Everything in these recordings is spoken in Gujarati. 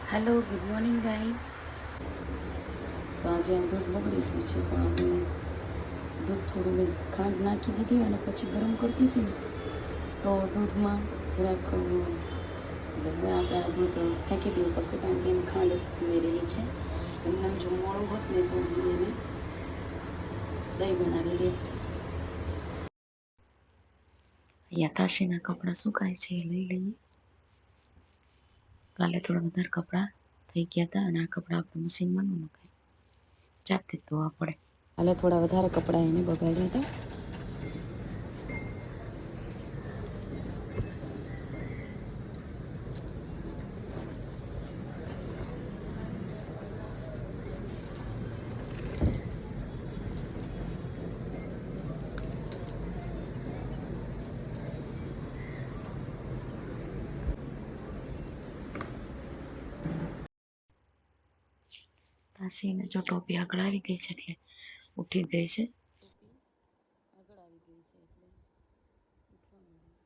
Hello good morning guys. તો આજે દૂધ બગડી ગયું છે, પણ હવે દૂધ થોડું મેં ખાંડ નાખી દીધી અને પછી ગરમ કરતી હતી ને, તો દૂધમાં જરાક હવે આપણે આ દૂધ ફેંકી દેવું પડશે, કારણ કે એમ ખાંડ ઉમેરેલી છે. એમને જો મોડું હોત ને તો હું એને દહીં બનાવી દેત. યાતાશીના કપડાં સુકાય છે એ લઈ લઈએ. કાલે થોડા વધારે કપડાં થઈ ગયા હતા અને આ કપડાં આપણે મશીનમાં ન નખાય, જાતે ધોવા પડે. કાલે થોડા વધારે કપડાં એને બગાડ્યા હતા. તાસીને જો ટોપી આગળ આવી ગઈ છે એટલે ઉઠી ગઈ છે. આગળ આવી ગઈ છે એટલે ઉઠવા માંડી.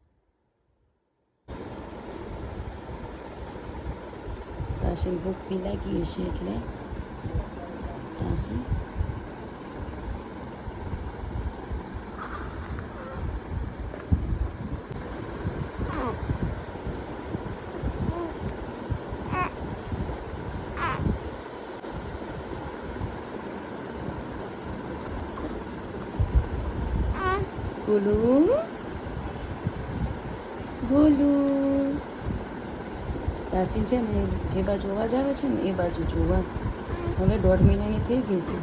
તાસીને ભૂખ બી લાગી છે એટલે તાસી ગોલુ ગોલુ. તાસી છે ને જે બાજુ અવાજ આવે છે ને એ બાજુ જોવા. હવે 1.5 મહિનાની થઈ ગઈ છે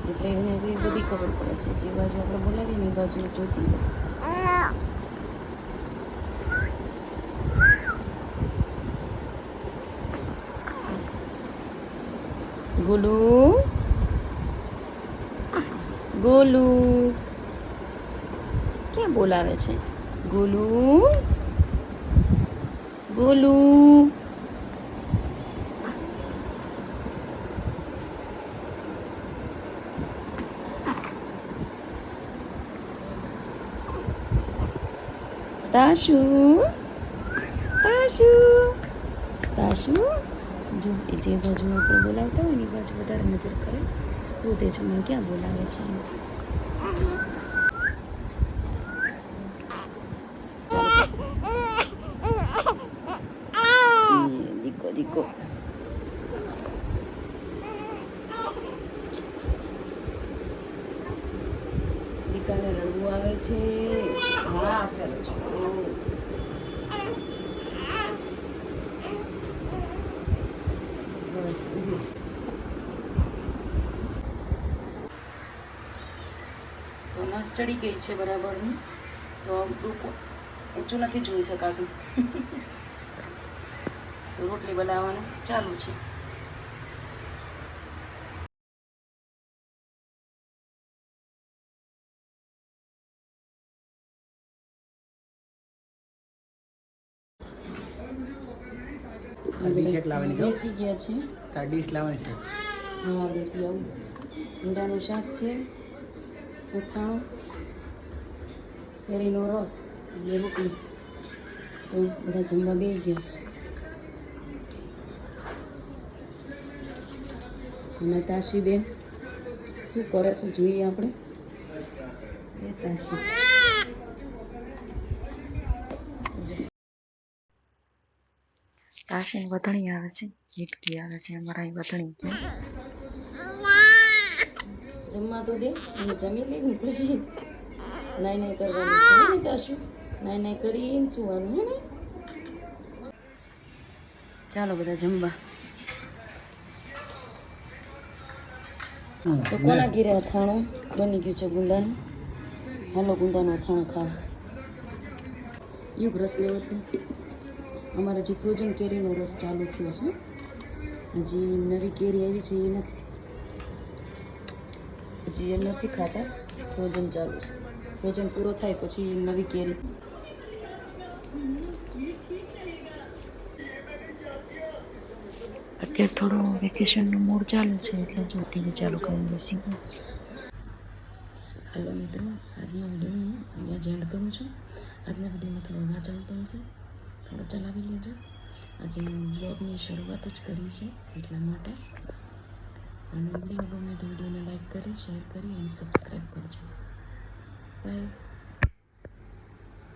એટલે એને બી બધી ખબર પડે છે. જે બાજુ આપણે બોલાવીએ ને એ બાજુ જોતી હોય. ગોલુ ગોલુ ક્યાં બોલાવે છે? ગોલુ ગોલુ. તાશુ તાશુ તાશુ. જો એ જે બાજુ આપણે બોલાવતા હોય ને એ બાજુ વધારે નજર કરે, શોધે છે મને ક્યાં બોલાવે છે એમ. દીકો દીકો. દીકાને રડવું આવે છે. હા ચાલો ચાલો. તો નસ ચડી ગઈ છે બરાબરની, તો ઊંચું નથી જોઈ શકાતું. તો રોટલી બનાવવાનું ચાલુ છે. બેસી ગયા છે. હા લેતી આવું. ઈંડાનું શાક છે, અથાણું, કેરીનો રસ અને રોટલી. તો બધા જમવા બેસી ગયા છે. અને તાશીબેન શું કરે છે જોઈએ આપણે. એ તાશી તાશીને વધણી આવે છે, હીટકી આવે છે. અમારા અહીં વધણી જમવા તો દે, અને જમી લઈને પછી નાઈ નાઈ કરવાની છે ને તાશુ. નાઈ નાઈ કરીને સુવાનું હે ને. ચાલો બધા જમવા. તો કોના ઘીરે અથાણું બની ગયું છે ગુંદાનું. હાલો ગુંદાનું અથાણું ખાવા. યુગ રસ લેવો એટલે અમારે હજી ફ્રોઝન કેરીનો રસ ચાલુ થયો છે. હજી નવી કેરી આવી છે એ નથી, હજી એ નથી ખાતા. ફ્રોઝન ચાલુ છે. ફ્રોઝન પૂરો થાય પછી નવી કેરી. અત્યારે થોડું વેકેશનનું મૂડ ચાલુ છે એટલે જો ટીવી ચાલુ કરીને બેસી ગઈ. હાલો મિત્રો, આજનો વિડીયો હું અહીંયા જ એન્ડ કરું છું. આજના વિડીયોમાં થોડો અવાજ આવતો હશે, થોડો ચલાવી લેજો. આજે હું બ્લોગની શરૂઆત જ કરી છે એટલા માટે. અને વિડીયો ગમે તો વિડીયોને લાઈક કરી, શેર કરી અને સબસ્ક્રાઈબ કરજો. બાય.